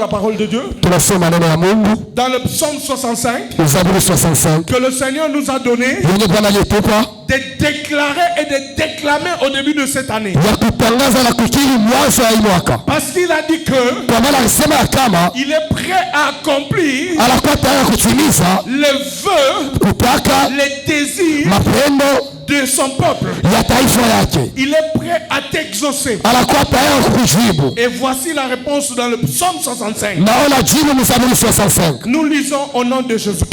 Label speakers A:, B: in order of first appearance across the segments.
A: parole de Dieu. Dans le psaume 65, que le Seigneur nous a donné de déclarer et de déclamer au début de cette année. Parce qu'il a dit que il est prêt à accomplir les vœux, les désirs de son peuple. Il est prêt à t'exaucer. Et voici la réponse dans le psaume 65. Nous lisons au nom de Jésus.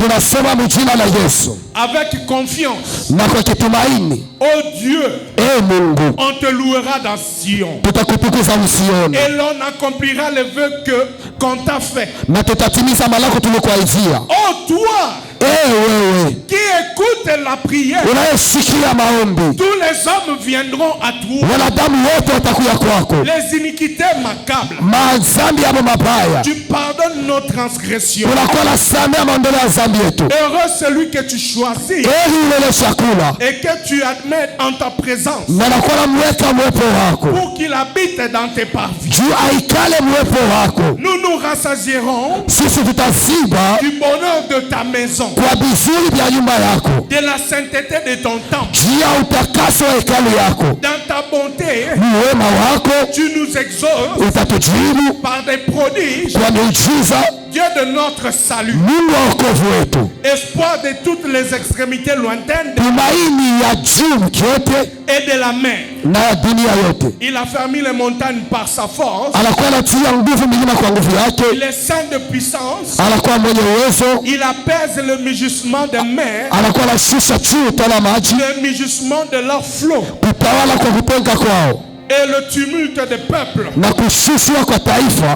A: Avec confiance. Oh Dieu, on te louera dans Sion. Et l'on accomplira les vœux qu'on t'a fait. Oh toi, qui écoute la prière, tous les hommes viendront à toi. Les iniquités m'accablent. Tu pardonnes nos transgressions. Heureux celui que tu choisis et que tu admets en ta présence, pour qu'il habite dans tes parvis. Nous nous rassasierons du bonheur de ta maison, de la sainteté de ton temple. Dans ta bonté, tu nous exauces par des prodiges, Dieu de notre salut, espoir de toutes les extrémités lointaines et de la mer. Il a fermé les montagnes par sa force. Il est saint de puissance. Il apaise le mugissement des mers, le mugissement de leurs flots et le tumulte des peuples.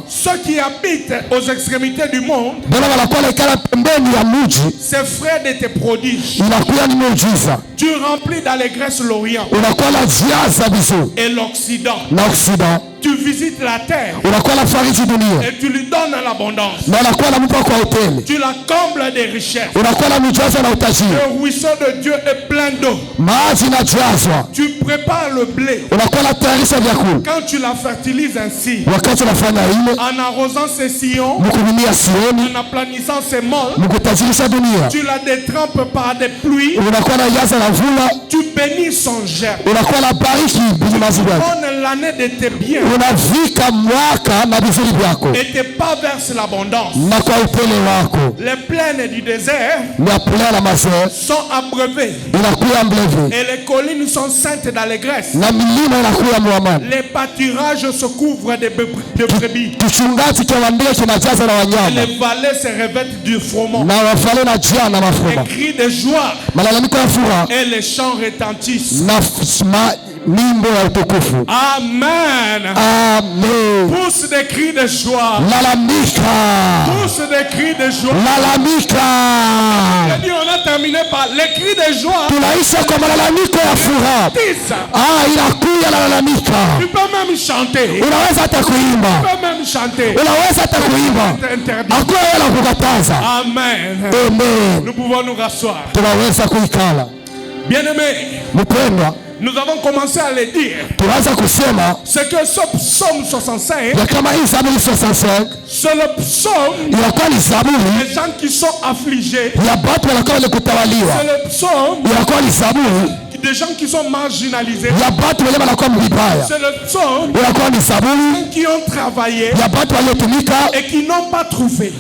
A: Ceux qui habitent aux extrémités du monde, ces frères de tes prodiges. Tu remplis d'allégresse l'Orient et l'Occident. Tu visites la terre et tu lui donnes l'abondance. Tu la combles des richesses. Le ruisseau de Dieu est plein d'eau. Tu prépares le blé quand tu la fertilises ainsi, en arrosant ses sillons, en aplanissant ses molles. Tu la détrempes par des pluies. Tu bénis son germe. Tu donnes l'année de tes biens et tes pas versent l'abondance. Les plaines du désert sont abreuvées et les collines sont saintes d'allégresse. Les pâturages se couvrent de brebis et les vallées se revêtent du froment. Les cris de joie et les chants retentissent. Amen.
B: Amen.
A: Pousse des cris de joie. Pousse des cris de joie. Et on a terminé par les cris de joie. Tu peux même chanter. Tu peux même chanter. Amen. Nous pouvons nous rasseoir. Bien-aimés, nous avons commencé à le dire. C'est que ce psaume 65, c'est le psaume des gens qui sont affligés. C'est le psaume des gens qui sont marginalisés. C'est le psaume qui ont travaillé et qui n'ont pas trouvé.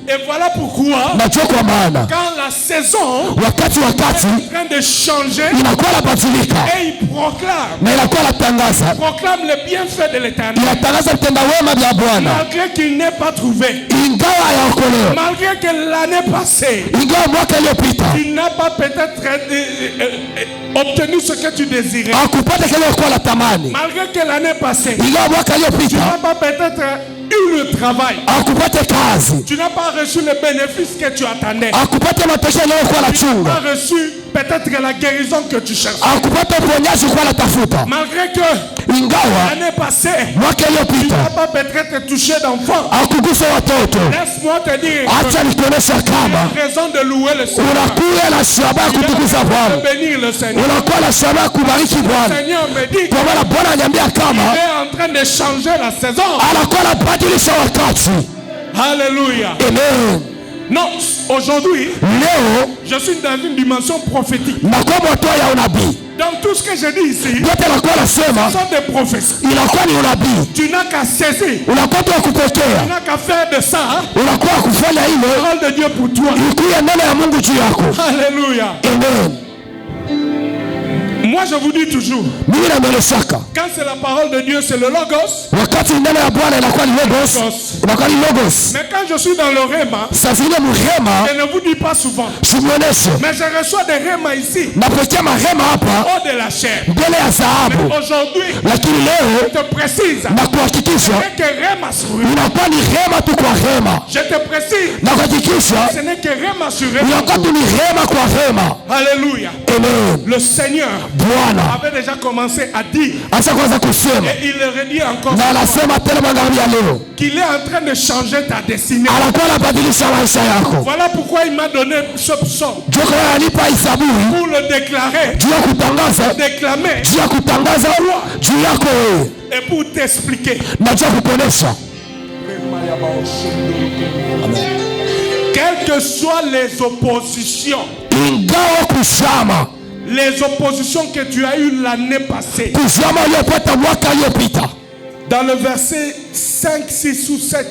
A: Et voilà pourquoi quand la saison est en train de changer, et il proclame le bienfait de l'Éternel, malgré qu'il n'ait pas trouvé, malgré que l'année passée il n'a pas peut-être obtenu ce que tu désirais, malgré que l'année passée tu n'as pas peut-être eu le travail, tu n'as pas reçu le bénéfice que tu attendais, tu n'as pas reçu
B: peut-être la guérison que tu cherches.
A: Malgré que l'année passée, tu
B: n'as pas peut-être touché d'enfant.
A: Laisse-moi te dire,
B: il y a
A: raison de louer le Seigneur.
B: de bénir le Seigneur.
A: Le Seigneur me dit qu'il est en train de changer la saison. Alléluia.
B: Amen.
A: Non, aujourd'hui, je suis dans une dimension prophétique. Dans tout ce que je dis ici, ce sont des prophéties. Tu n'as qu'à saisir. Tu n'as qu'à faire de ça la parole de Dieu pour toi. Alléluia.
B: Amen.
A: Moi je vous dis toujours, quand c'est la parole de Dieu, c'est le logos. Mais quand je suis dans le réma, je ne vous dis pas souvent, mais je reçois des rémas ici, hors de la chair. Mais aujourd'hui, je te précise, ce n'est que réma sur réma. Je te précise, ce n'est que réma sur réma. Alléluia. Le Seigneur avait déjà commencé à dire, et il le redit encore, qu'il est en train de changer ta destinée. Voilà pourquoi il m'a donné ce psaume, pour le déclarer, déclamer et pour t'expliquer. Quelles que soient les oppositions, les oppositions que tu as eues l'année passée, dans le verset 5, 6 ou 7,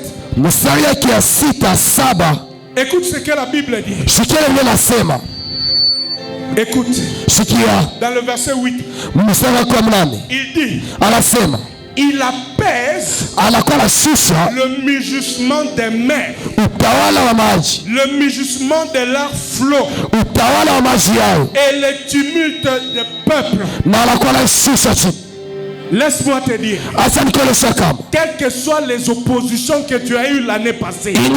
A: écoute ce que la Bible dit. Écoute, dans le verset 8, il dit, il apaise le mugissement des mers, le mugissement de leurs flots et le tumulte des peuples. Laisse-moi te dire, quelles que soient les oppositions que tu as eues l'année passée, quels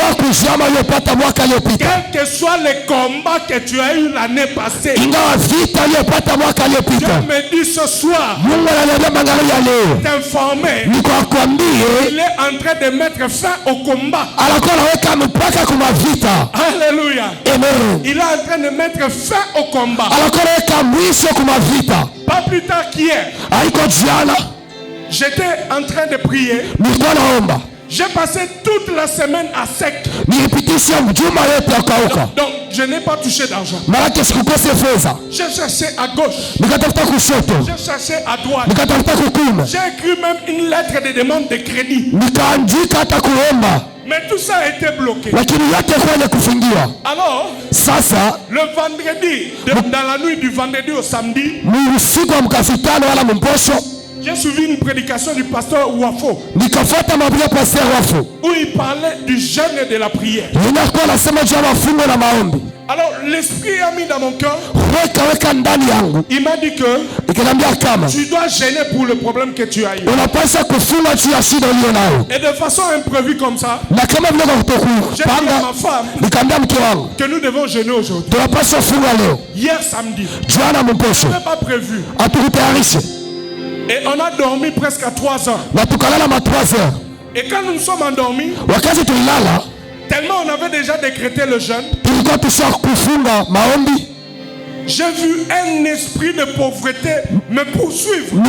A: que soient les combats que tu as eues l'année passée, Dieu me dit ce soir, t'informer, il est en train de mettre fin au combat. Alléluia. Il est en train de mettre fin au combat. Pas plus tard qu'hier, j'étais en train de prier. J'ai passé toute la semaine à sec. Donc je n'ai pas touché d'argent. J'ai cherché à gauche. J'ai cherché à droite. J'ai écrit même une lettre de demande de crédit. Mais tout ça a été bloqué. Alors, le vendredi, dans la nuit du vendredi au samedi, j'ai suivi une prédication du pasteur Wafo, où il parlait du jeûne et de la prière. Alors l'esprit a mis dans mon cœur, il m'a dit que tu dois gêner pour le problème que tu as eu. Et de façon imprévue comme ça, j'ai dit à ma femme que nous devons gêner aujourd'hui. Hier samedi, je n'avais pas prévu. Et on a dormi presque à 3 heures. Et quand nous nous sommes endormis, tellement on avait déjà décrété le jeûne, j'ai vu un esprit de pauvreté me poursuivre.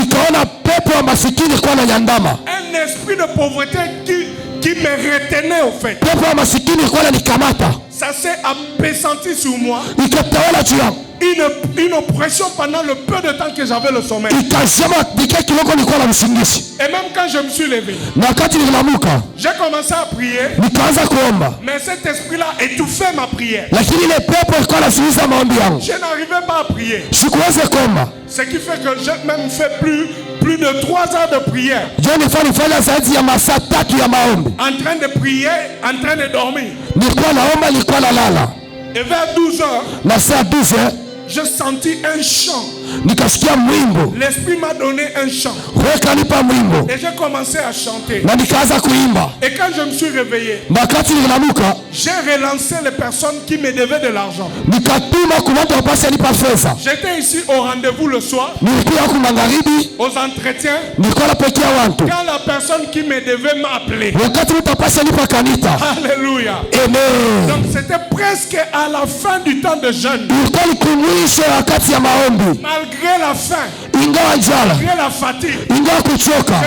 A: Un esprit de pauvreté qui me retenait au fait. Ça s'est appesanti sur moi. Une oppression pendant le peu de temps que j'avais le sommeil. Et même quand je me suis levé, j'ai commencé à prier, mais cet esprit-là étouffait ma prière. Je n'arrivais pas à prier. Ce qui fait que j'ai même fait plus de 3 heures de prière. En train de prier, en train de dormir. Et vers 12 heures, j'ai senti un chant
B: L'esprit m'a donné un chant. Et j'ai commencé à chanter. Et quand je me suis réveillé, j'ai relancé les personnes qui me devaient de l'argent. J'étais ici au rendez-vous le soir, aux entretiens, quand la personne qui me devait m'appeler. Alléluia. Donc c'était presque à la fin du temps de jeûne. Malgré la faim, malgré la fatigue,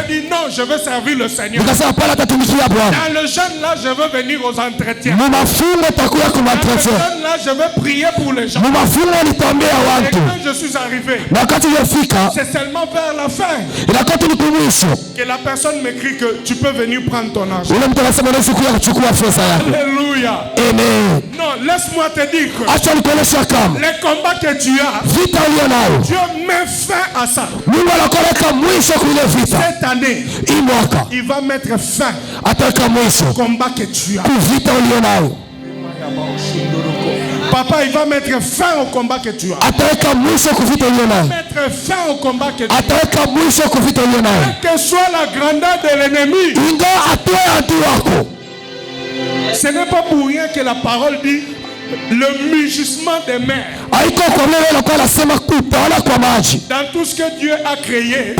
B: j'ai dit non, je veux servir le Seigneur. Dans le jeûne là, je veux venir aux entretiens. Dans le jeûne là, je veux prier pour les gens. Et quand je suis arrivé, c'est seulement vers la fin que la personne m'écrit que tu peux venir prendre ton argent. Alléluia. Non, laisse-moi te dire que les combats que tu as, Dieu met fin à ça. Cette année, il va mettre fin au combat que tu as. Papa, il va mettre fin au combat que tu as. Il va mettre fin au combat que tu as. Quelle que soit la grandeur de l'ennemi, ce n'est pas pour rien que la parole dit le mugissement des mers. Dans tout ce que Dieu a créé,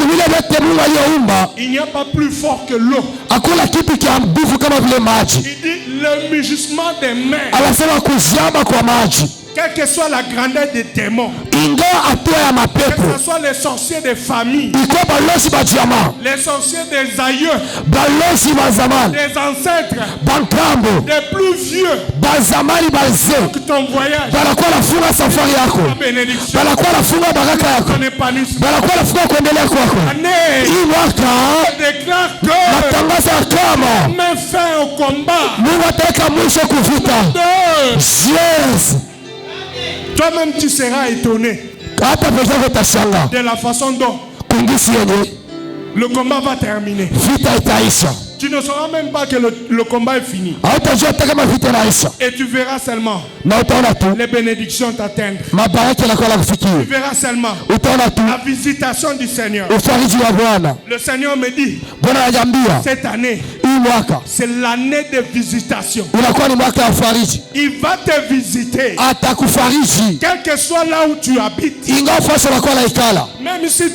B: il n'y a pas plus fort que l'eau. Il dit le mugissement des mers. Quelle que soit la grandeur des démons, que ce soit les sorciers des familles, les sorciers des aïeux, des ancêtres, des plus vieux, que ton voyage, ta bénédiction, ton épanouissement. Je déclare que mets fin au combat. Toi-même tu seras étonné de la façon dont le combat va terminer. Tu ne sauras même pas que le combat est fini. Et tu verras seulement les bénédictions t'atteindre. Tu verras seulement la visitation du Seigneur. Le Seigneur me dit, cette année, c'est l'année de visitation. Il va te visiter. Quel que soit là où tu habites. Même si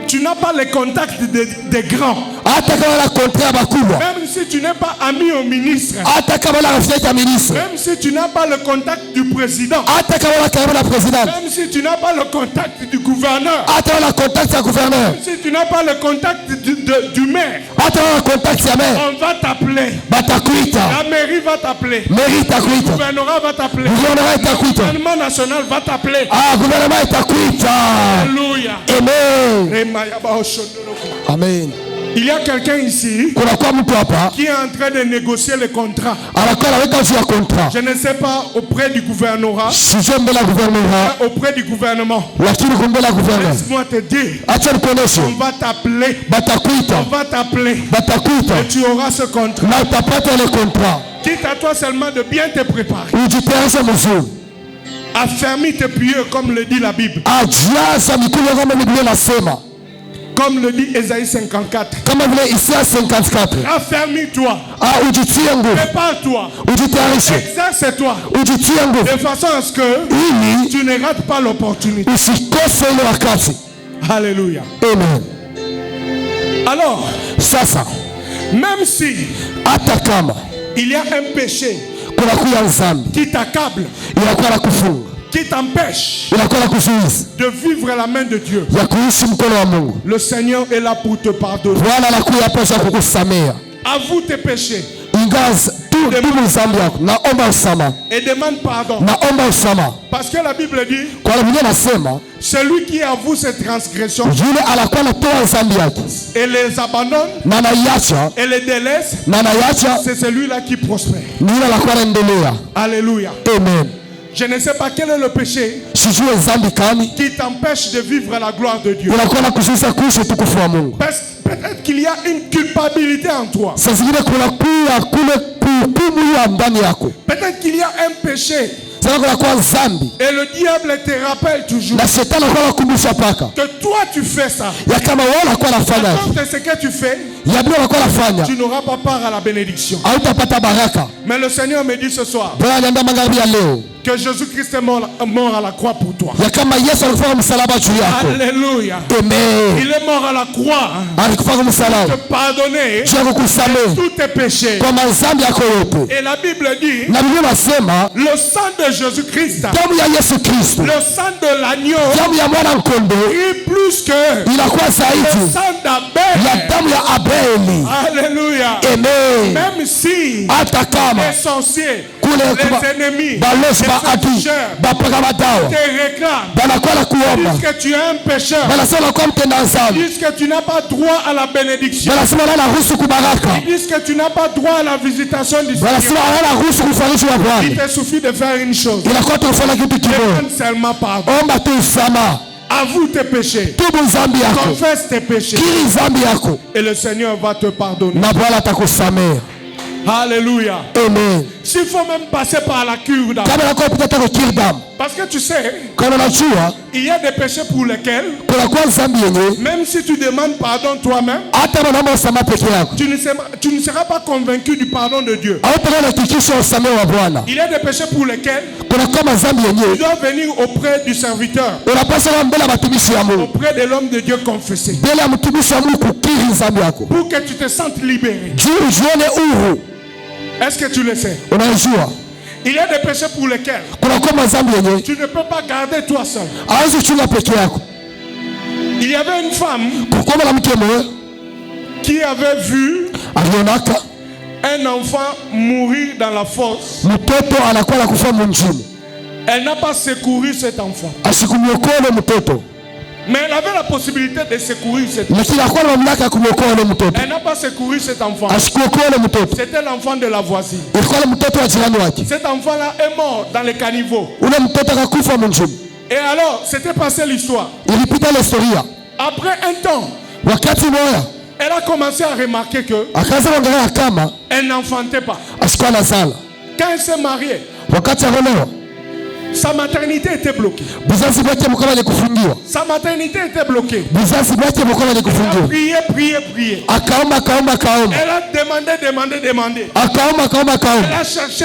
B: tu n'as pas les contacts des grands. Même si tu n'es pas ami au ministre. Même si tu n'as pas le contact du président. Même si tu n'as pas le contact du gouverneur. Même si tu n'as pas le contact du maire. On va t'appeler. La mairie va t'appeler. Le gouvernement va t'appeler. Le gouvernement national va t'appeler. Alléluia.
A: Amen.
B: Il y a quelqu'un ici qui est en train de négocier le contrat. Je ne sais pas auprès du gouvernement. Auprès du gouvernement. Laisse-moi te dire. On va t'appeler. On va t'appeler. Et tu auras ce contrat. Quitte à toi seulement de bien te préparer. Affermis tes pieds comme le dit la Bible. Comme le dit Ésaïe 54. Affermis-toi. Prépare-toi. Exerce-toi. De façon à ce que tu ne rates pas l'opportunité. Alléluia.
A: Amen.
B: Alors, même si il y a un péché qui t'accable, qui t'empêche de vivre la main de Dieu, le Seigneur est là pour te pardonner. Avoue tes péchés et demande pardon. Parce que la Bible dit, celui qui avoue ses transgressions et les abandonne et les délaisse, c'est celui-là qui prospère. Alléluia.
A: Amen.
B: Je ne sais pas quel est le péché qui t'empêche de vivre la gloire de Dieu. Peut-être qu'il y a une culpabilité en toi. Peut-être qu'il y a un péché Et le diable te rappelle toujours que toi tu fais ça. Quand ce que tu fais, tu n'auras pas part à la bénédiction. Mais le Seigneur me dit ce soir que Jésus-Christ est mort à la croix pour toi. Alléluia. Il est mort à la croix pour te pardonner tous tes péchés. Et la Bible dit le sang de Jésus-Christ, le sang de l'agneau, est plus que le sang d'Abel. Alléluia. Même si les sorciers, les ennemis, les pécheurs te réclament, disent que tu es un pécheur, disent que tu n'as pas droit à la bénédiction, disent que tu n'as pas droit à la visitation du Seigneur. Il te suffit de faire une chose: demande seulement pardon. Avoue tes péchés, confesse tes péchés, et le Seigneur va te pardonner. Alléluia.
A: Amen.
B: S'il faut même passer par la cure d'âme. Parce que tu sais, il y a des péchés pour lesquels, même si tu demandes pardon toi-même, tu ne seras pas convaincu du pardon de Dieu. Il y a des péchés pour lesquels tu dois venir auprès du serviteur, auprès de l'homme de Dieu confessé, pour que tu te sentes libéré. Est-ce que tu le sais? Il y a des péchés pour lesquels tu ne peux pas garder toi seul. Il y avait une femme qui avait vu un enfant mourir dans la fosse. Elle n'a pas secouru cet enfant. Mais elle avait la possibilité de secourir cet enfant. Elle n'a pas secouru cet enfant. C'était l'enfant de la voisine. Cet enfant-là est mort dans les caniveaux. Et alors, c'était passé l'histoire. Après un temps, elle a commencé à remarquer que elle n'enfantait pas. Quand elle s'est mariée, sa maternité était bloquée. Sa maternité était bloquée. Elle a prié. Elle a demandé. Elle a cherché.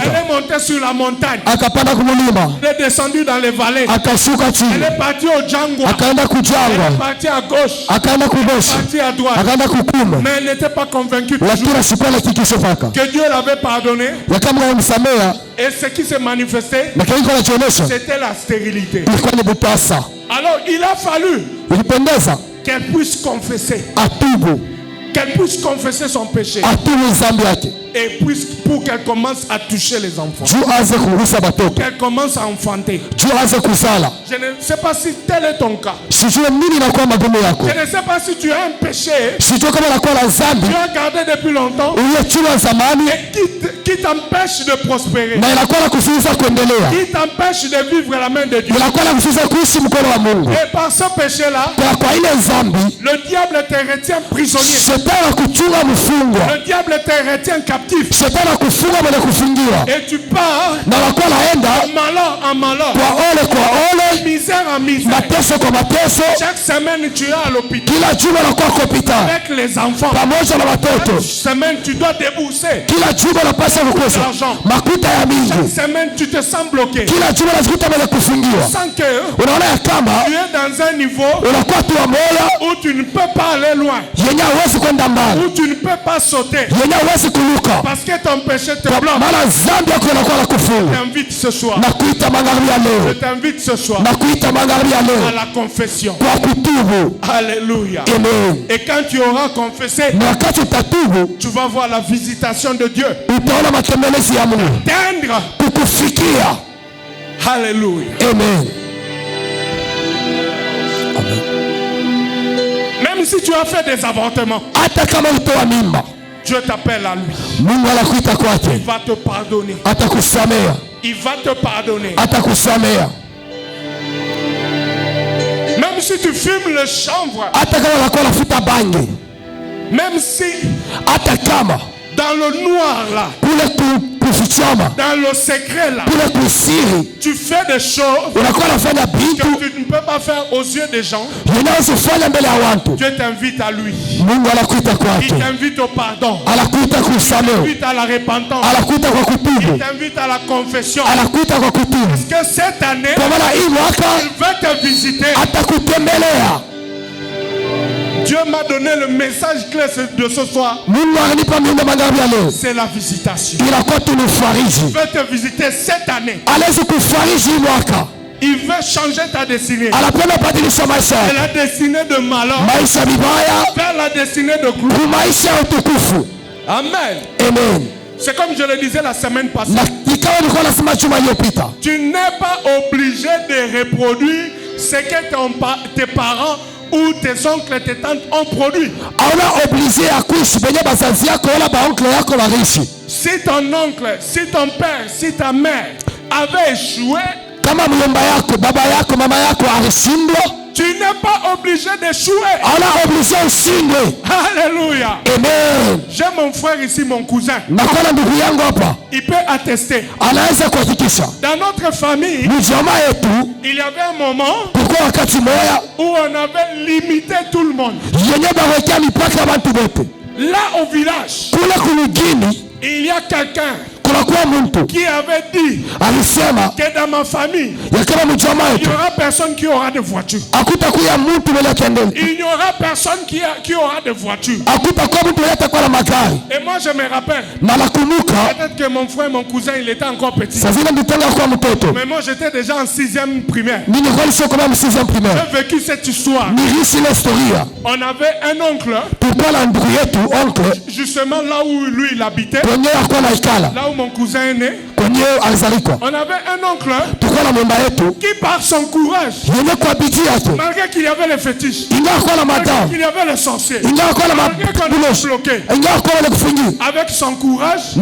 B: Elle est montée sur la montagne. Elle est descendue dans les vallées. Elle est partie au Django. Elle est partie à gauche. Elle est partie à droite. Mais elle n'était pas convaincue que Dieu l'avait pardonné. Et ce qui s'est manifesté, c'était la stérilité. Alors il a fallu qu'elle puisse confesser. Qu'elle puisse confesser son péché. Et pour qu'elle commence à toucher les enfants. Qu'elle commence à enfanter. Je ne sais pas si tel est ton cas. Je ne sais pas si tu as un péché. Tu as gardé depuis longtemps. Et qui t'empêche de prospérer. Qui t'empêche de vivre la main de Dieu. Et par ce péché-là, le diable te retient prisonnier. Le diable te retient captif. Et tu pars de malheur en malheur, de misère en misère. Chaque semaine tu es à l'hôpital avec les enfants. Chaque semaine tu dois débourser l'argent. Chaque semaine tu te sens bloqué. Tu sens que tu es dans un niveau où tu ne peux pas aller loin, où tu ne peux pas sauter, parce que ton péché te bloque. Je t'invite ce soir. Je t'invite ce soir à la confession. Alléluia. Et quand tu auras confessé, tu vas voir la visitation de Dieu t'atteindre. Alléluia.
A: Amen.
B: Même si tu as fait des avortements, Dieu t'appelle à lui. Il va te pardonner. Il va te pardonner. Même si tu fumes le chanvre, même si dans le noir là, dans le secret là, tu fais des choses que tu ne peux pas faire aux yeux des gens. Dieu t'invite à lui. Il t'invite au pardon. Il t'invite à la repentance. Il t'invite à la confession. Parce que cette année, il va te visiter. Dieu m'a donné le message clé de ce soir. C'est la visitation. Il veut te visiter cette année. Il veut changer ta destinée. De la destinée de malheur vers la destinée de gloire. Amen. C'est comme je le disais la semaine passée. Tu n'es pas obligé de reproduire ce que tes parents ou tes oncles et tes tantes ont produit. Si ton oncle, si ton père, si ta mère avait échoué, tu n'es pas obligé d'échouer. Alléluia.
C: Amen.
B: J'ai mon frère ici, mon cousin. Il peut attester. Dans notre famille, il y avait un moment où on avait limité tout le monde. Là au village, il y a quelqu'un qui avait dit que dans ma famille, il n'y aura personne qui aura de voiture. Il n'y aura personne qui aura de voiture. Et moi je me rappelle, peut-être que mon frère, mon cousin, il était encore petit. Mais moi j'étais déjà en 6e primaire. J'ai vécu cette histoire. On avait un oncle, justement là où lui il habitait, là où mon cousin est né. On avait un oncle qui par son courage, malgré qu'il y avait les fétiches, malgré qu'il y avait les sorciers, malgré qu'on était bloqué, avec son courage,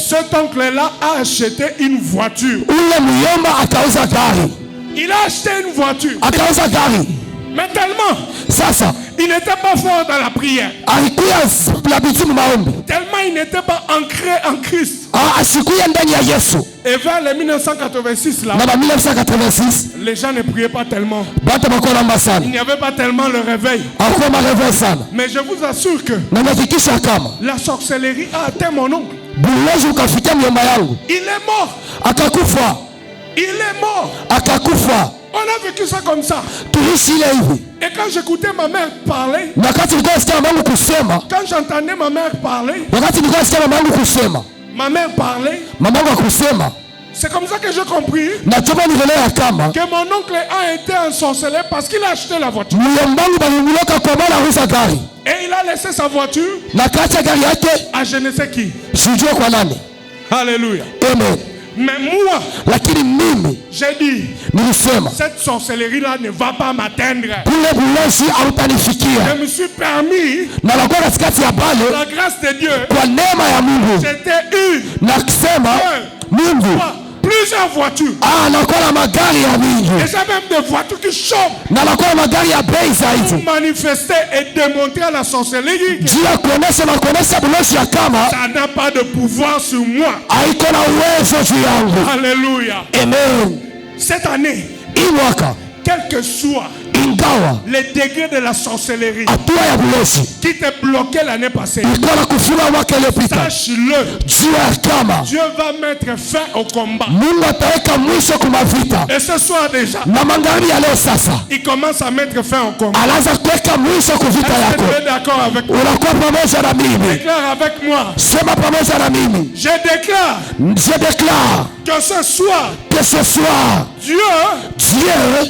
B: cet oncle-là a acheté une voiture. Il a acheté une voiture. Mais tellement, il n'était pas fort dans la prière. Tellement il n'était pas ancré en Christ. Et vers les 1986 là, les gens ne priaient pas tellement. Il n'y avait pas tellement le réveil. Mais je vous assure que la sorcellerie a atteint mon oncle. Il est mort. Il est mort. On a vécu ça comme ça. Et quand j'écoutais ma mère parler, quand j'entendais ma mère parler, c'est comme ça que j'ai compris que mon oncle a été ensorcelé parce qu'il a acheté la voiture. Et il a laissé sa voiture à je ne sais qui. Alléluia.
C: Amen.
B: Mais moi, j'ai dit, cette sorcellerie-là ne va pas m'atteindre. Je me suis permis, la grâce de Dieu, j'étais plusieurs voitures. Et j'ai même des voitures qui chauffent pour manifester et démontrer à la sorcellerie que ça n'a pas de pouvoir sur moi. Alléluia.
C: Amen.
B: Cette année, quel que soit les degrés de la sorcellerie qui t'est bloqué l'année passée, sache-le, Dieu va mettre fin au combat. Et ce soir déjà, il commence à mettre fin au combat. Est-ce que tu es d'accord avec moi? Déclare avec moi. Je déclare que ce soir, Dieu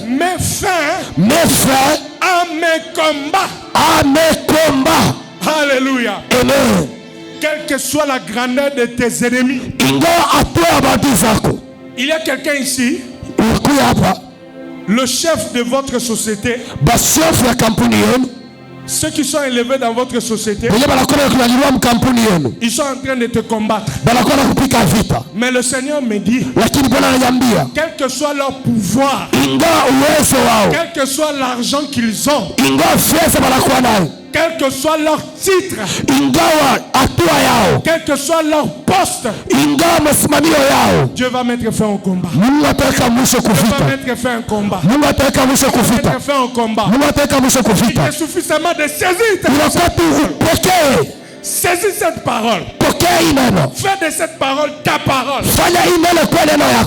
B: met fin à mes combats. Alléluia.
C: Amen.
B: Quelle que soit la grandeur de tes ennemis, il y a quelqu'un ici, le chef de votre société, ceux qui sont élevés dans votre société, ils sont en train de te combattre. Mais le Seigneur me dit, quel que soit leur pouvoir, quel que soit l'argent qu'ils ont, quel que soit leur titre,
A: ingawa hatua yao,
B: quel que soit leur poste,
A: ingawa masimamio yao,
B: Dieu va mettre fin au combat.
A: Mungu ataweka mwisho kufita.
B: Dieu va mettre fin au combat.
A: Mungu ataweka mwisho kufita.
B: Mettre fin au combat.
A: Mungu ataweka mwisho kufita.
B: Il est suffisamment de saisir. Saisis cette parole. Fais de cette parole ta parole.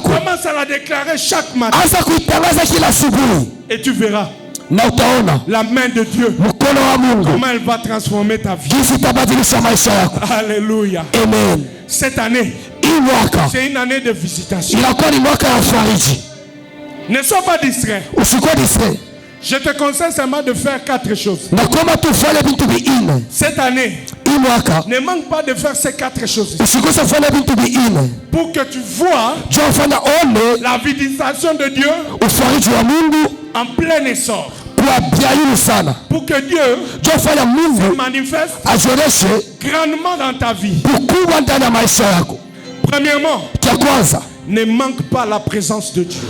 B: Commence à la déclarer chaque matin. Et tu verras la main de Dieu, comment elle va transformer ta vie. Alléluia.
A: Amen.
B: Cette année, c'est une année de visitation. Ne sois pas distrait. Je te conseille seulement de faire 4 choses. Cette année, ne manque pas de faire ces 4 choses. Pour que tu vois la visitation de Dieu en plein essor. Pour que Dieu se manifeste grandement dans ta vie. Premièrement, ne manque pas la présence de Dieu.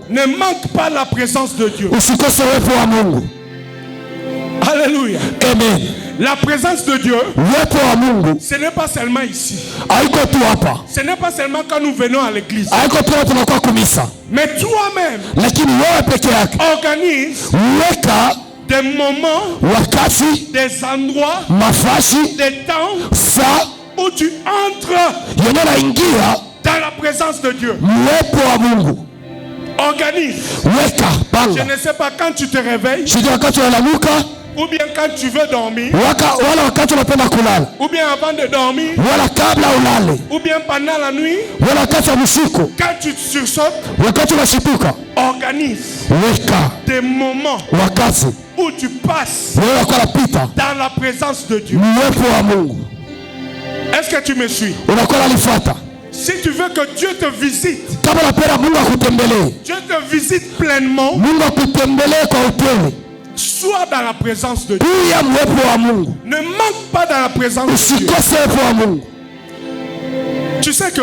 B: Ne manque pas la présence de Dieu. Alléluia.
A: Amen.
B: La présence de Dieu, ce n'est pas seulement ici. Ce n'est pas seulement quand nous venons à l'église. Mais toi-même, organise des moments, des endroits, des temps où tu entres dans la présence de Dieu. Organise. Je ne sais pas quand tu te réveilles, ou bien quand tu veux dormir, ou bien avant de dormir, ou bien pendant la nuit, quand tu sursautes, organise des moments où tu passes dans la présence de Dieu. Est-ce que tu me suis? Si tu veux que Dieu te visite, Dieu te visite pleinement, sois dans la présence de Dieu. Ne manque pas dans la présence de Dieu. Tu sais que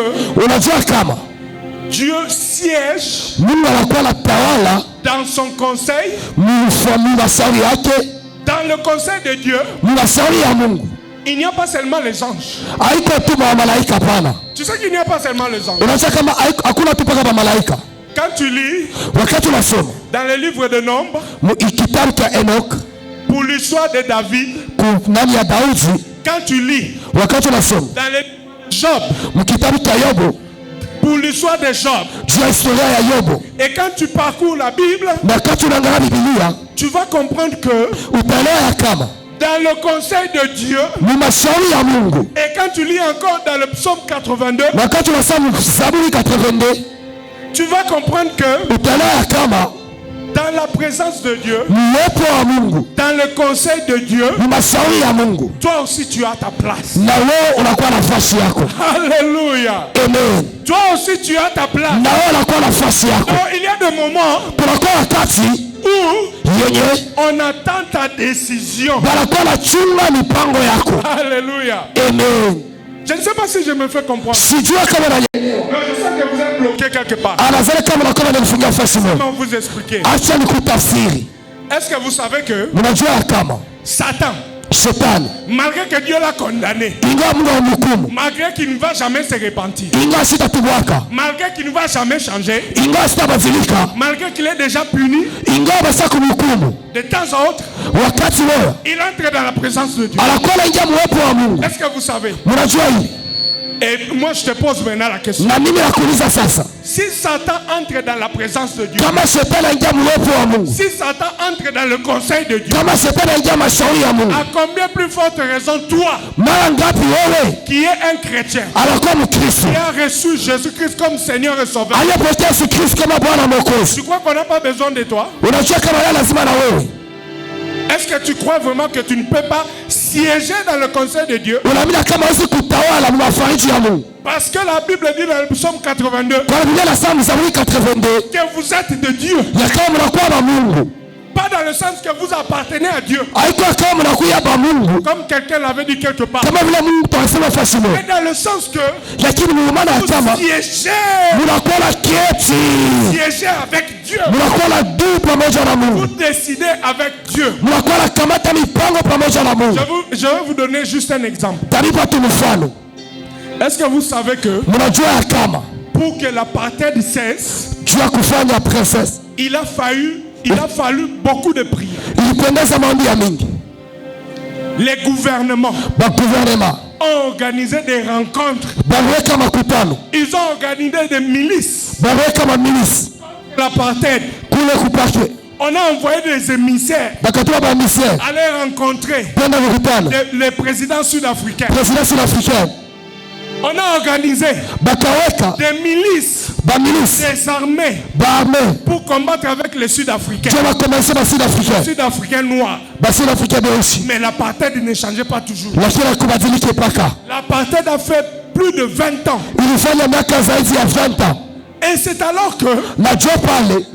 B: Dieu siège dans son conseil. Dans le conseil de Dieu, il n'y a pas seulement les anges. Tu sais qu'il n'y a pas seulement les anges. Quand tu lis dans le livre de Nombres, pour l'histoire de David, quand tu lis dans le Job, pour l'histoire de Job, et quand tu parcours la Bible, tu vas comprendre que dans le conseil de Dieu, et quand tu lis encore dans le psaume 82, tu vas comprendre que dans la présence de Dieu, dans le conseil de Dieu, toi aussi tu as ta place. Alléluia.
A: Amen.
B: Toi aussi tu as ta place. Donc, il y a des moments où on attend ta décision. Alléluia.
A: Amen.
B: Je ne sais pas si je me fais comprendre. Mais je sais que vous êtes bloqué quelque part. Comment vous expliquer? Est-ce que vous savez que Satan, malgré que Dieu l'a condamné, malgré qu'il ne va jamais se repentir, malgré qu'il ne va jamais changer, malgré qu'il est déjà puni, de temps à autre, il entre dans la présence de Dieu. Est-ce que vous savez? Et moi je te pose maintenant la question. Si Satan entre dans la présence de Dieu, si Satan entre dans le conseil de Dieu, à combien plus forte raison toi, qui es un chrétien, qui a reçu Jésus-Christ comme Seigneur et Sauveur, tu crois qu'on n'a pas besoin de toi? Est-ce que tu crois vraiment que tu ne peux pas siéger dans le conseil de Dieu? Parce que la Bible dit dans le psaume 82 que vous êtes de Dieu. Pas dans le sens que vous appartenez à Dieu. Comme quelqu'un l'avait dit quelque part. Mais dans le sens que vous siégez avec Dieu. Vous décidez avec Dieu. Je vais vous donner juste un exemple. Est-ce que vous savez que pour que l'apartheid cesse, il a fallu beaucoup de prières. Les gouvernements ont organisé des rencontres. Ils ont organisé des milices. L'apartheid. On a envoyé des émissaires aller rencontrer les présidents sud-africains. On a organisé des milices, des armées pour combattre avec les Sud-Africains. Les Sud-Africains noirs. Mais l'apartheid ne changeait pas toujours. L'apartheid a fait plus de 20 ans. Et c'est alors que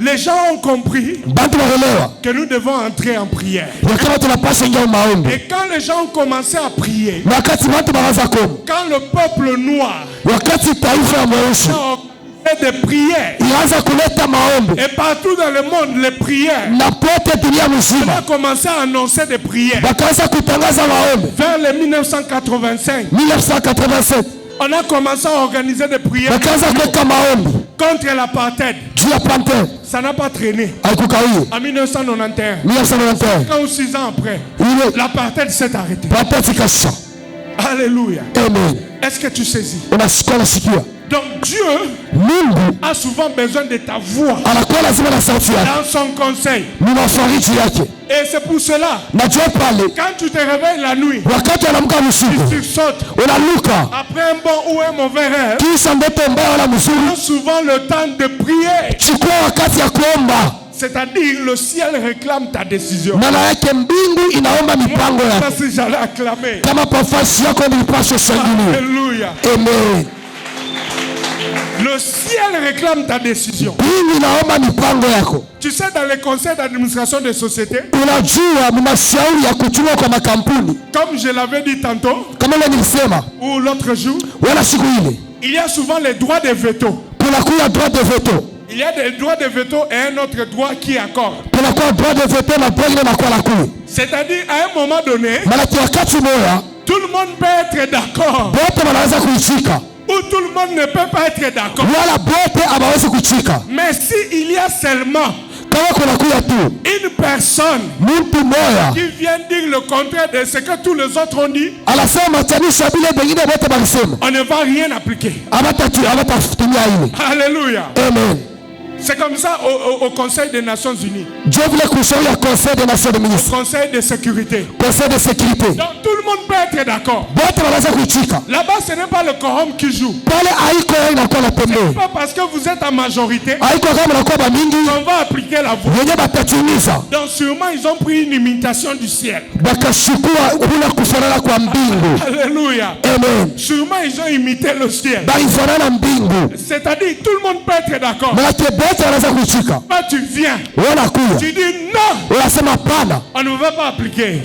B: les gens ont compris que nous devons entrer en prière. Et quand les gens ont commencé à prier, quand le peuple noir a des prières, et partout dans le monde, les prières, on a commencé à annoncer des prières. Vers les 1985, on a commencé à organiser des prières contre l'apartheid. Ça n'a pas traîné. En 1991, 5 ou 6 ans après, l'apartheid s'est arrêté. Alléluia. Est-ce que tu saisis? Donc Dieu a souvent besoin de ta voix dans son conseil. Et c'est pour cela, quand tu te réveilles la nuit, tu sautes après un bon ou un mauvais rêve, tu as souvent le temps de prier. C'est-à-dire le ciel réclame ta décision. Parce que j'allais acclamer. Alléluia.
A: Amen.
B: Le ciel réclame ta décision. Tu sais, dans les conseils d'administration des sociétés, comme je l'avais dit tantôt, ou l'autre jour, il y a souvent les droits de veto. Il y a des droits de veto et un autre droit qui accorde. C'est-à-dire, à un moment donné, tout le monde peut être d'accord. Ou tout le monde ne peut pas être d'accord. Mais s'il y a seulement une personne qui vient dire le contraire de ce que tous les autres ont dit, on ne va rien appliquer. Alléluia.
A: Amen.
B: C'est comme ça au Conseil des Nations Unies.
A: Au
B: Conseil de sécurité. Donc tout le monde peut être d'accord. Là-bas, ce n'est pas le quorum qui joue. Ce n'est pas parce que vous êtes en majorité qu'on va appliquer la voix. Donc sûrement ils ont pris une imitation du ciel. Alléluia.
A: Amen.
B: Sûrement ils ont imité le ciel. C'est-à-dire tout le monde peut être d'accord. Quand tu viens, tu dis non, on ne va pas appliquer.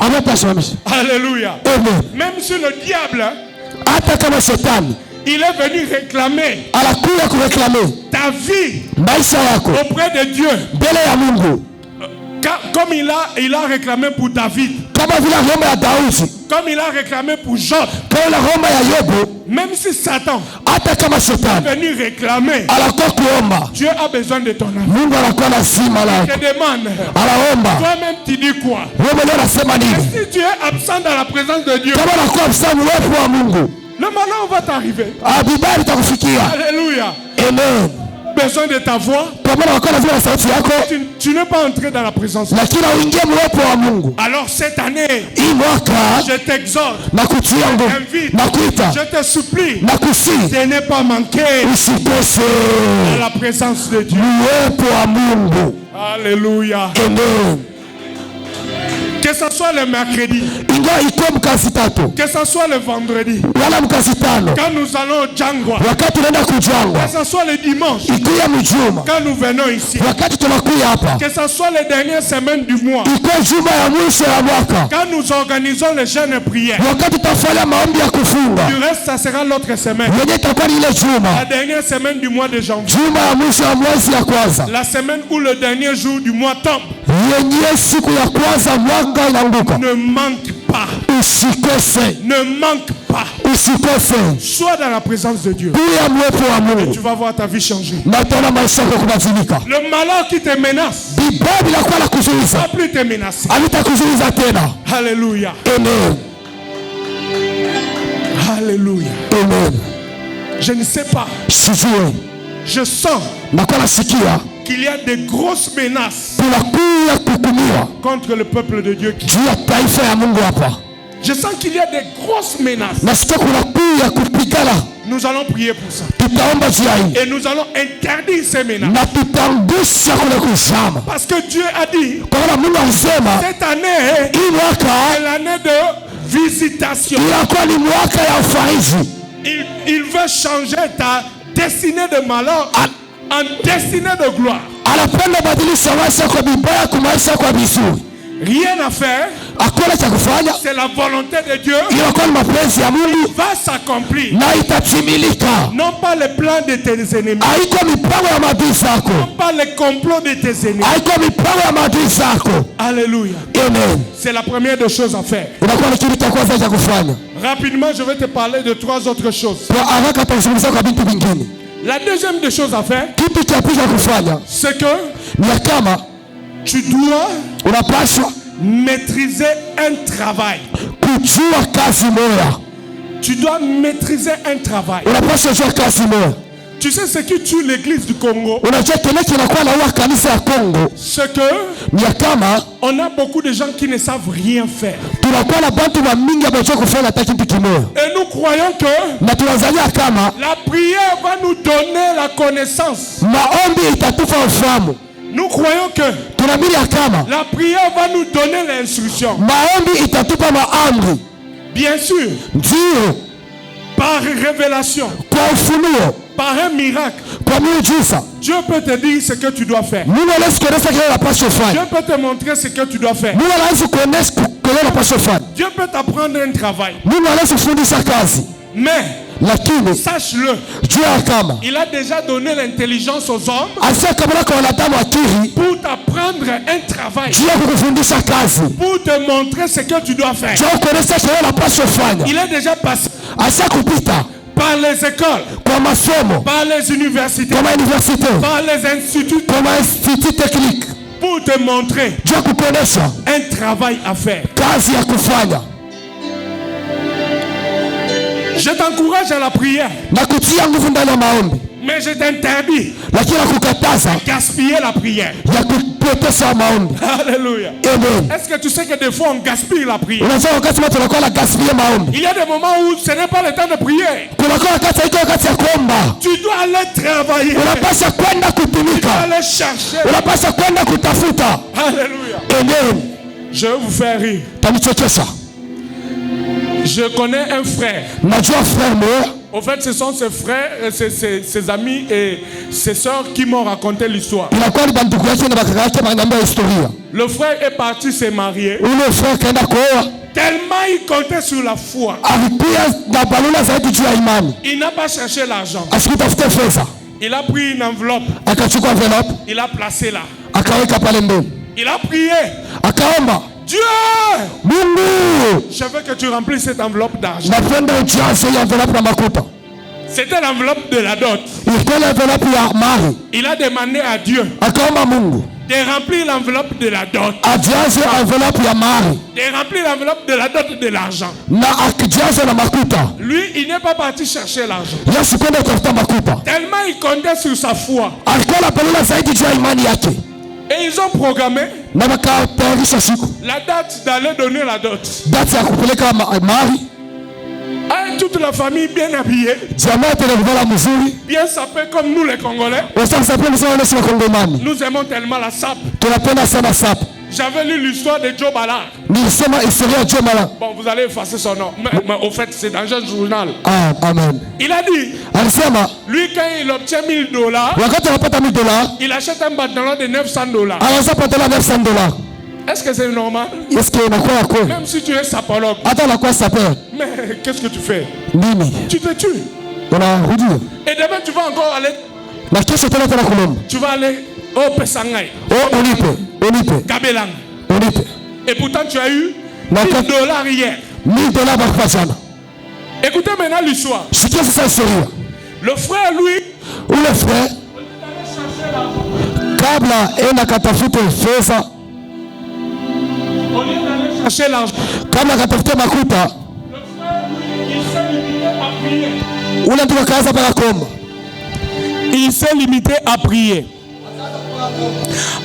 B: Alléluia. Même si le diable, il est venu réclamer ta vie auprès de Dieu. Comme il a réclamé pour David, comme il a réclamé pour Job, même si Satan est venu réclamer, Dieu a besoin de ton âme. Il te demande, toi-même tu dis quoi? Et si tu es absent dans la présence de Dieu, le malheur va t'arriver. Alléluia.
A: Amen.
B: Besoin de ta voix. Tu n'es pas entré dans la présence de Dieu. Alors cette année, je t'exhorte, je t'invite, je te supplie de ne pas manquer à la présence de Dieu. Alléluia.
A: Amen.
B: Que ce soit le mercredi. Que ce soit le vendredi. Quand nous allons au Djangwa. Que ce soit le dimanche. Quand nous venons ici. Que ce soit les dernières semaines du mois. Quand nous organisons les jeûnes et prières. Du reste, ça sera l'autre semaine. La dernière semaine du mois de janvier. La semaine où le dernier jour du mois tombe. Ne manque pas. Ne manque pas. Sois dans la présence de Dieu. Et tu vas voir ta vie changer. Le malheur qui te menace ne va plus te menacer. Alléluia.
A: Amen.
B: Alléluia.
A: Amen.
B: Je ne sais pas. Je sens qu'il y a des grosses menaces contre le peuple de Dieu. Je sens qu'il y a des grosses menaces. Nous allons prier pour ça. Et nous allons interdire ces menaces. Parce que Dieu a dit, cette année est l'année de visitation. Il veut changer ta destinée de malheur en destinée de gloire. Rien à faire. C'est la volonté de Dieu. Va s'accomplir. Non pas les plans de tes ennemis. Non pas les complots de tes ennemis. Alléluia. C'est la première des choses à faire. Rapidement, je vais te parler de 3 autres choses. La deuxième des choses à faire, c'est que tu dois maîtriser un travail. Tu dois maîtriser un travail. Tu sais ce qui tue l'église du Congo? C'est que on a beaucoup de gens qui ne savent rien faire. Et nous croyons que la prière va nous donner la connaissance. Nous croyons que la prière va nous donner l'instruction. Bien sûr. Par révélation. Par un miracle. Dieu peut te dire ce que tu dois faire. Dieu peut te montrer ce que tu dois faire. Dieu peut t'apprendre un travail. Mais sache-le, il a déjà donné l'intelligence aux hommes pour t'apprendre un travail, pour te montrer ce que tu dois faire. Il est déjà passé par les écoles, par les universités, par les instituts techniques, pour te montrer un travail à faire. Je t'encourage à la prière. Mais je t'interdis de gaspiller la prière. Alléluia. Est-ce que tu sais que des fois on gaspille la prière? Il y a des moments où ce n'est pas le temps de prier. Tu dois aller travailler. Tu dois aller chercher. Alléluia. Je vais vous faire rire. Je connais un frère. Au fait, ce sont ses frères, ses amis et ses soeurs qui m'ont raconté l'histoire. Le frère est parti se marier. Tellement il comptait sur la foi. Il n'a pas cherché l'argent. Il a pris une enveloppe. Il a placé là. Il a prié. Dieu, je veux que tu remplisses cette enveloppe d'argent. C'était l'enveloppe de la dot. Il a demandé à Dieu de remplir l'enveloppe de la dot. De remplir l'enveloppe de la dot de l'argent. Lui, il n'est pas parti chercher l'argent. Tellement il comptait sur sa foi. Et ils ont programmé la date d'aller donner la dot. Avec toute la famille bien habillée, bien sapée comme nous les Congolais. Nous aimons tellement la sape. J'avais lu l'histoire de Joe Ballard. Bon, vous allez effacer son nom. Mais au fait, c'est dans un journal.
A: Ah, amen.
B: Il a dit, lui, quand il obtient $1000, il achète un pantalon de $900. Est-ce que c'est normal? Même si tu es sapologue. Mais qu'est-ce que tu fais? Tu te tues. Et demain, tu vas encore aller. Tu vas aller au Pesangay. Kabelang. Et pourtant, tu as eu $1000 hier.
A: $1000.
B: Écoutez maintenant l'histoire. Le frère, lui,
A: ou le frère, kabla enda katafute fedha,
B: au lieu d'aller chercher l'argent,
A: kabla katafute makuta,
B: le frère, lui, il s'est limité à prier.
A: ule mtu akaanza paka kuomba.
B: Il s'est limité à prier.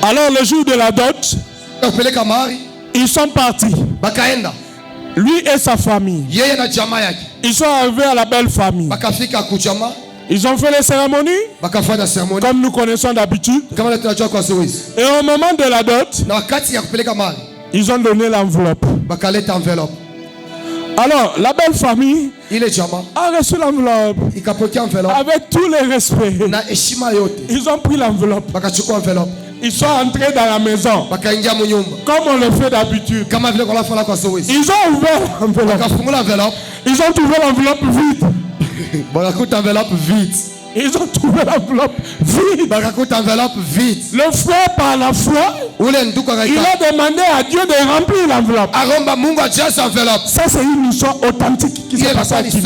B: Alors le jour de la dot, ils sont partis. Lui et sa famille. Ils sont arrivés à la belle famille. Ils ont fait les cérémonies comme nous connaissons d'habitude. Et au moment de la dot, ils ont donné l'enveloppe. Alors, la belle famille a reçu l'enveloppe avec tous les respects. Ils ont pris l'enveloppe. Ils sont entrés dans la maison comme on le fait d'habitude. Ils ont ouvert l'enveloppe. Ils ont trouvé l'enveloppe vide. Ils ont trouvé l'enveloppe vide. Le frère, par la foi, il a demandé à Dieu de remplir l'enveloppe. Ça, c'est une histoire authentique qui s'est passée à Kim.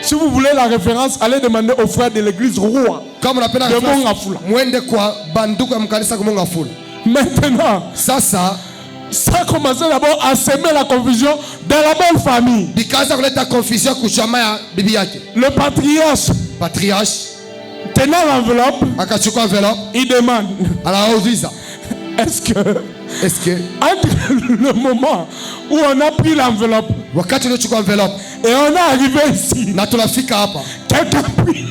B: Si vous voulez la référence, allez demander aux frères de l'église roi de Mongafula. Maintenant, ça a commencé d'abord à semer la confusion dans la belle famille. Le patriarche tenant l'enveloppe, il demande est-ce que entre le moment où on a pris l'enveloppe et on est arrivé ici, quelqu'un a pris.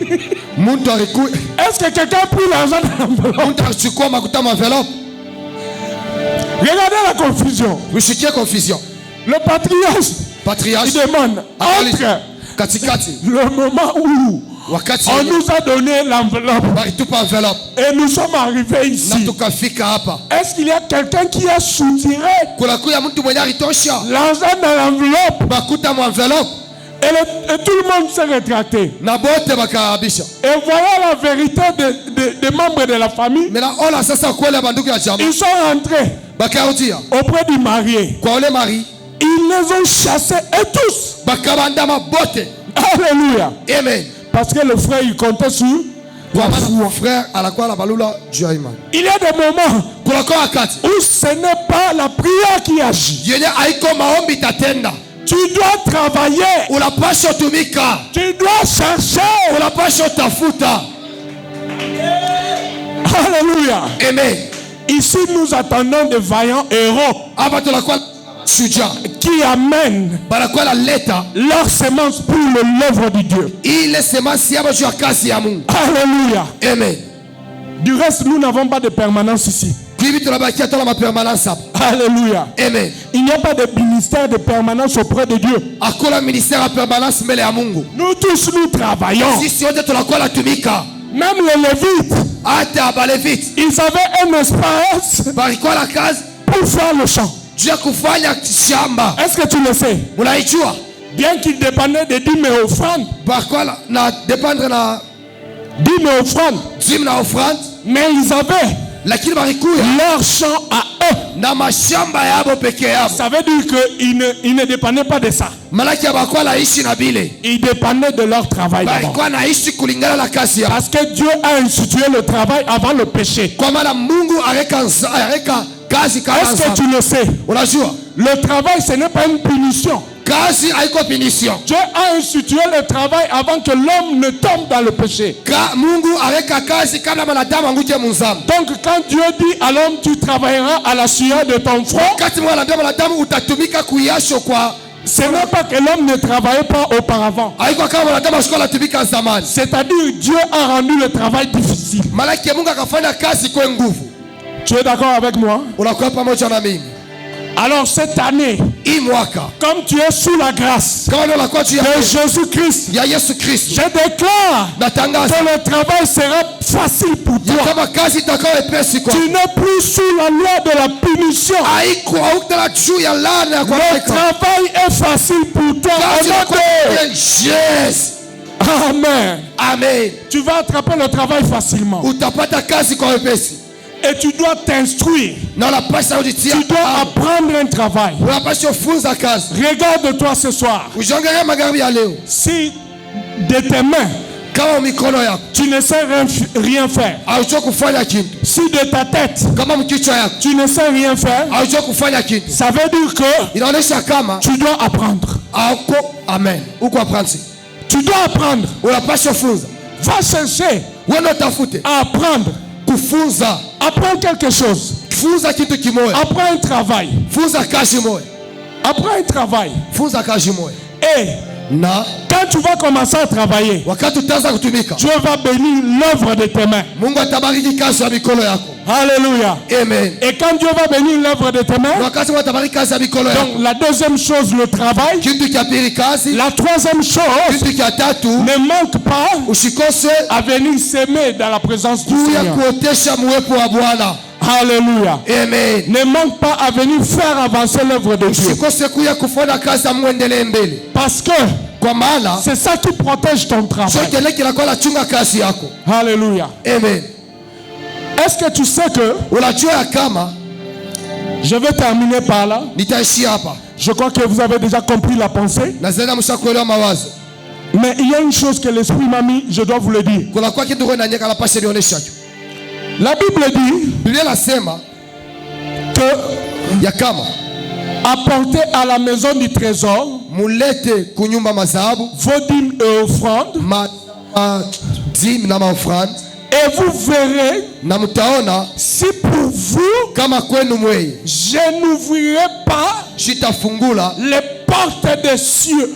B: Est-ce que quelqu'un a pris l'argent de l'enveloppe? Regardez la confusion. Le patriarche, il demande entre le moment où on nous a donné l'enveloppe et nous sommes arrivés ici, est-ce qu'il y a quelqu'un qui a soutiré l'argent dans l'enveloppe? Et tout le monde s'est rétracté. Et voilà la vérité des membres de la famille. Ils sont rentrés auprès du marié. Ils les ont chassés et tous. Alléluia.
A: Amen.
B: Parce que le frère, il comptait sur la foi. Il y a des moments où ce n'est pas la prière qui agit. Tu dois travailler. Tu dois chercher. Alléluia.
A: Amen.
B: Ici, nous attendons de vaillants héros qui amènent leur semence pour l'œuvre de Dieu. Alléluia.
A: Amen.
B: Du reste, nous n'avons pas de permanence ici. Alléluia.
A: Amen.
B: Il n'y a pas de ministère de permanence auprès de Dieu. Nous tous, nous travaillons. Même les Lévites, ils avaient un espace pour faire le champ. Est-ce que tu le sais? Bien qu'ils dépendaient de 10 000 offrandes. 10 000 offrandes. Mais ils avaient leur champ à eux. Ça veut dire qu'ils ne dépendaient pas de ça. Ils dépendaient de leur travail d'abord. Parce que Dieu a institué le travail avant le péché. Est-ce que tu le sais? Le travail, ce n'est pas une punition. Dieu a institué le travail avant que l'homme ne tombe dans le péché. Donc quand Dieu dit à l'homme, tu travailleras à la sueur de ton front, ce n'est pas que l'homme ne travaillait pas auparavant. C'est-à-dire Dieu a rendu le travail difficile. Tu es d'accord avec moi? Alors cette année, comme tu es sous la grâce de Jésus-Christ, je déclare que le travail sera facile pour toi. Tu n'es plus sous la loi de la punition. Le travail est facile pour toi. Amen.
A: Amen.
B: Tu vas attraper le travail facilement. Et tu dois t'instruire. Tu dois apprendre un travail. Regarde-toi ce soir. Si de tes mains tu ne sais rien faire, si de ta tête tu ne sais rien faire, ça veut dire que tu dois apprendre.
A: Amen.
B: Tu dois apprendre. Va chercher à apprendre. Apprends quelque chose. Apprends un travail. Apprends un travail. Et quand tu vas commencer à travailler, Dieu va bénir l'œuvre de tes mains. Alléluia.
A: Amen.
B: Et quand Dieu va bénir l'œuvre de tes mains, donc la deuxième chose, le travail. La troisième chose, ne manque pas à venir s'aimer dans la présence du Seigneur. Alléluia.
A: Amen.
B: Ne manque pas à venir faire avancer l'œuvre de Dieu. Parce que c'est ça qui protège ton travail. Alléluia.
A: Amen.
B: Est-ce que tu sais que je vais terminer par là? Je crois que vous avez déjà compris la pensée. Mais il y a une chose que l'Esprit m'a mis, je dois vous le dire. La Bible dit que apportez à la maison du trésor vos dîmes et offrandes. Et vous verrez si pour vous je n'ouvrirai pas les portes des cieux.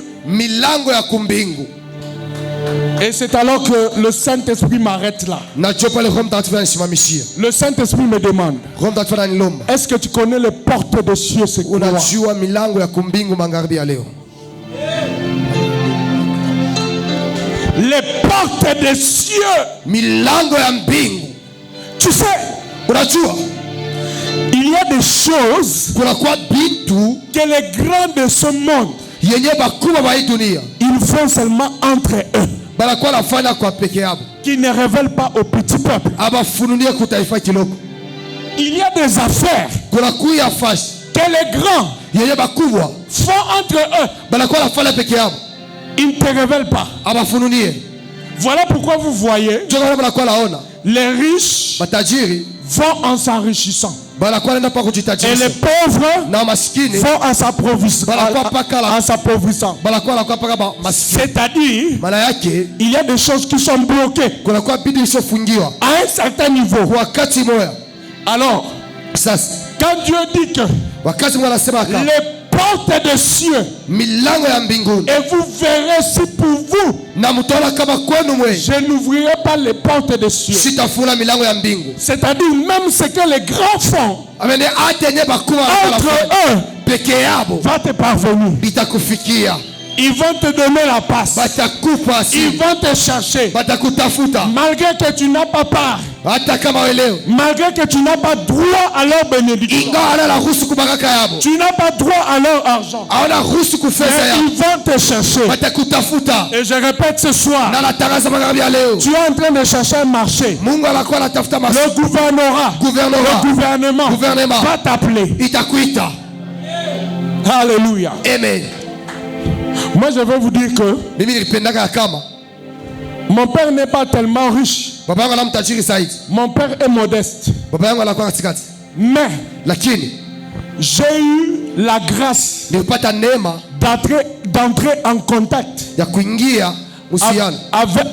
B: Et c'est alors que le Saint-Esprit m'arrête là. Le Saint-Esprit me demande, est-ce que tu connais les portes des cieux? C'est quoi? Les portes des cieux. Tu sais, il y a des choses que les grands de ce monde ils font seulement entre eux, qui ne révèlent pas au petit peuple. Il y a des affaires que les grands font entre eux. Ils ne te révèlent pas. Voilà pourquoi vous voyez les riches vont en s'enrichissant et les pauvres vont en s'appauvrissant. C'est-à-dire, il y a des choses qui sont bloquées à un certain niveau. Alors, quand Dieu dit que les portes des cieux, et vous verrez si pour vous je n'ouvrirai pas les portes des cieux. C'est-à-dire même ce que les grands font entre eux va te parvenir. Ils vont te donner la passe. Ils vont te chercher. Malgré que tu n'as pas part. Malgré que tu n'as pas droit à leur bénédiction. Tu n'as pas droit à leur argent. Mais ils vont te chercher. Et je répète ce soir. Tu es en train de chercher un marché. Le gouvernement va t'appeler. Alléluia.
A: Amen.
B: Moi je veux vous dire que mon père n'est pas tellement riche. Mon père est modeste. Mais j'ai eu la grâce d'entrer en contact avec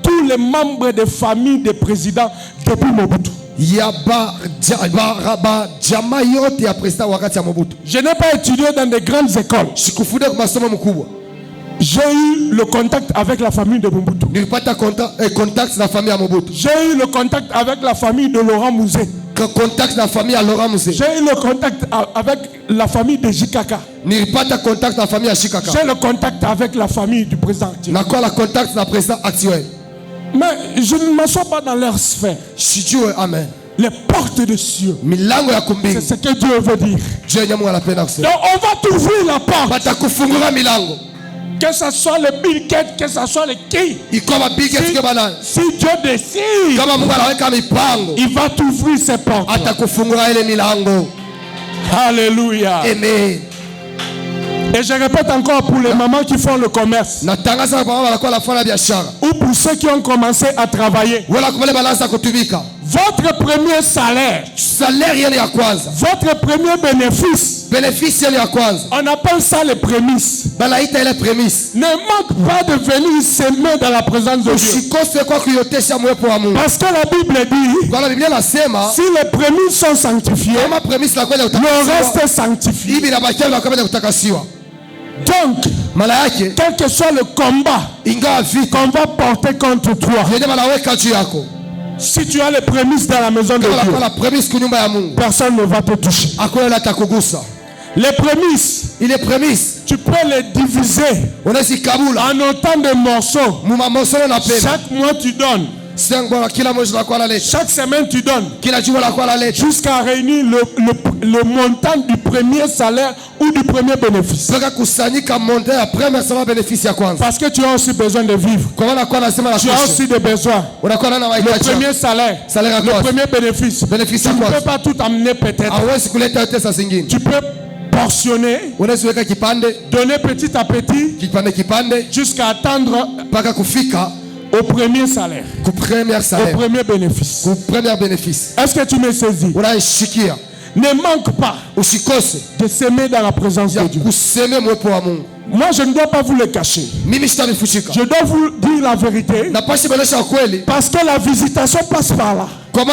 B: tous les membres de famille des présidents depuis Mobutu. Je n'ai pas étudié dans de grandes écoles. J'ai eu le contact avec la famille de Mobutu. J'ai eu le contact avec la famille de Laurent Mouzé.
A: contact na famille ya Laurent Mzee.
B: J'ai eu le contact avec la famille de Jikaka.
A: Nilipata contact na famille ya Jikaka.
B: J'ai le contact avec la famille du président actuel.
A: Na quoi la contact na président actuel.
B: Mais je ne m'assois pas dans leur sphère.
A: Amen.
B: Les portes de cieux. C'est ce que Dieu veut dire.
A: Donc
B: on va t'ouvrir la porte. Que ce soit le Bill Gates, que ce soit le qui. Si Dieu décide, il va t'ouvrir ses portes. Alléluia.
A: Amen.
B: Et je répète encore pour les mamans qui font le commerce. Ou pour ceux qui ont commencé à travailler. Votre premier salaire. Votre premier bénéfice. On appelle ça les prémices. Ne manque pas de venir s'aimer dans la présence de Dieu. Parce que la Bible dit, si les prémices sont sanctifiées, le reste est sanctifié. Donc, quel que soit le combat qu'on va porter contre toi, si tu as les prémices dans la maison de Dieu, personne ne va te toucher. Les prémices, tu peux les diviser en autant de morceaux. Chaque mois tu donnes. Chaque semaine tu donnes. Jusqu'à réunir le montant du premier salaire ou du premier bénéfice. Parce que tu as aussi besoin de vivre. Tu as aussi des besoins. Le premier salaire, le premier bénéfice. Tu ne peux pas tout amener peut-être. Tu peux portionner, donner petit à petit jusqu'à attendre au premier salaire, au premier bénéfice. Est-ce que tu me saisis? Ne manque pas de s'aimer dans la présence de Dieu. Moi, je ne dois pas vous le cacher. Je dois vous dire la vérité. Parce que la visitation passe par là. Et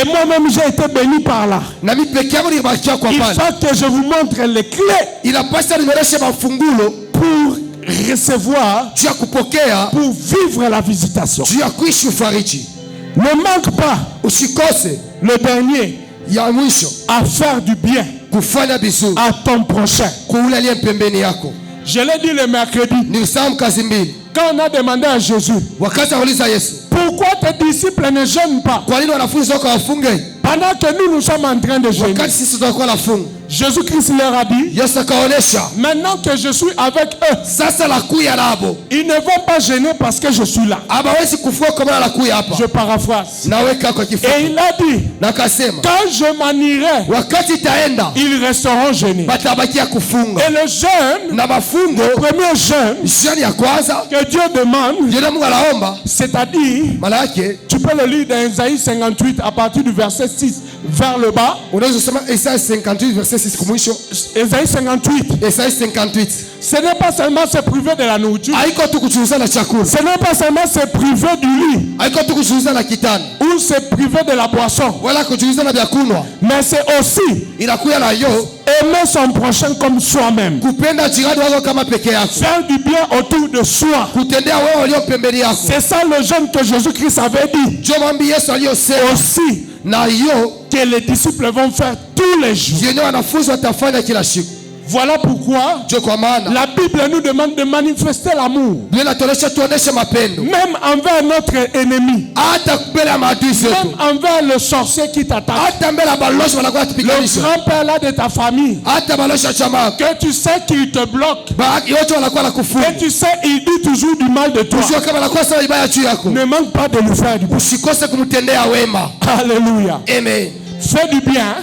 B: moi-même, j'ai été béni par là. Il faut que je vous montre les clés pour recevoir, pour vivre la visitation. Ne manque pas le dernier à faire du bien à ton prochain. Je l'ai dit le mercredi. Quand on a demandé à Jésus, pourquoi tes disciples ne jeûnent pas pendant que nous sommes en train de jeûner? Jésus-Christ leur a dit, maintenant que je suis avec eux, ils ne vont pas jeûner parce que je suis là. Je paraphrase. Et il a dit, quand je m'en irai, ils resteront jeûnés. Et le jeûne, le premier jeûne que Dieu demande, c'est-à-dire, tu peux le lire dans Isaïe 58 à partir du verset 6 vers le bas. Isaïe 58. Ce n'est pas seulement se priver de la nourriture. Ce n'est pas seulement se priver du lit. Ou se priver de la boisson. Mais c'est aussi aimer son prochain comme soi-même. Faire du bien autour de soi. C'est ça le jeûne que Jésus-Christ avait dit. Aussi que les disciples vont faire tous les jours. Voilà pourquoi la Bible nous demande de manifester l'amour. Même envers notre ennemi. Même envers le sorcier qui t'attaque. Le grand-père là de ta famille. Que tu sais qu'il te bloque. Que tu sais il dit toujours du mal de toi. Ne manque pas de lui faire du bien. Alléluia.
A: Amen.
B: Fais du bien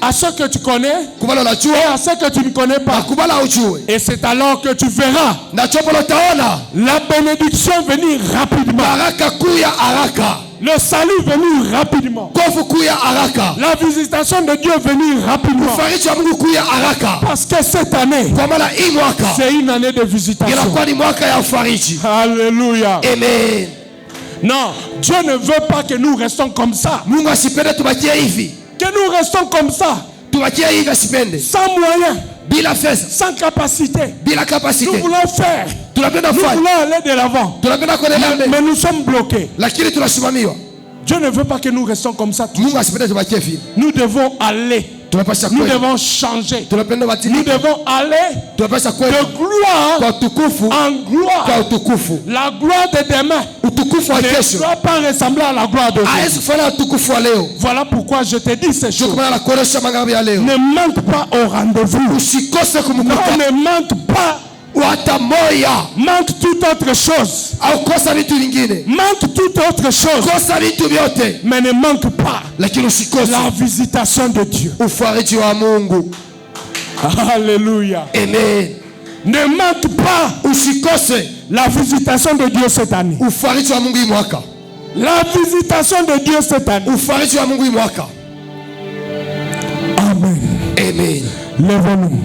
B: à ceux que tu connais et à ceux que tu ne connais pas. Et c'est alors que tu verras la bénédiction venir rapidement. Le salut venir rapidement. La visitation de Dieu venir rapidement. Parce que cette année, c'est une année de visitation. Alléluia.
A: Amen.
B: Non, Dieu ne veut pas que nous restons comme ça. Que nous restons comme ça. Sans moyens. Sans capacité. Nous voulons faire. Nous voulons aller de l'avant. Mais nous sommes bloqués. Dieu ne veut pas que nous restions comme ça. Nous devons aller. Nous devons changer. Nous devons aller de gloire en gloire. La gloire de demain ne doit pas ressembler à la gloire d'aujourd'hui. Voilà pourquoi je te dis ces choses. Ne manque pas au rendez-vous. Non, ne manque pas. Manque toute autre chose. Manque toute autre chose. Mais ne manque pas la visitation de Dieu. Alléluia.
A: Amen.
B: Ne manque pas la visitation de Dieu cette année. La visitation de Dieu cette année.
A: Amen.
B: Amen. Lève-nous.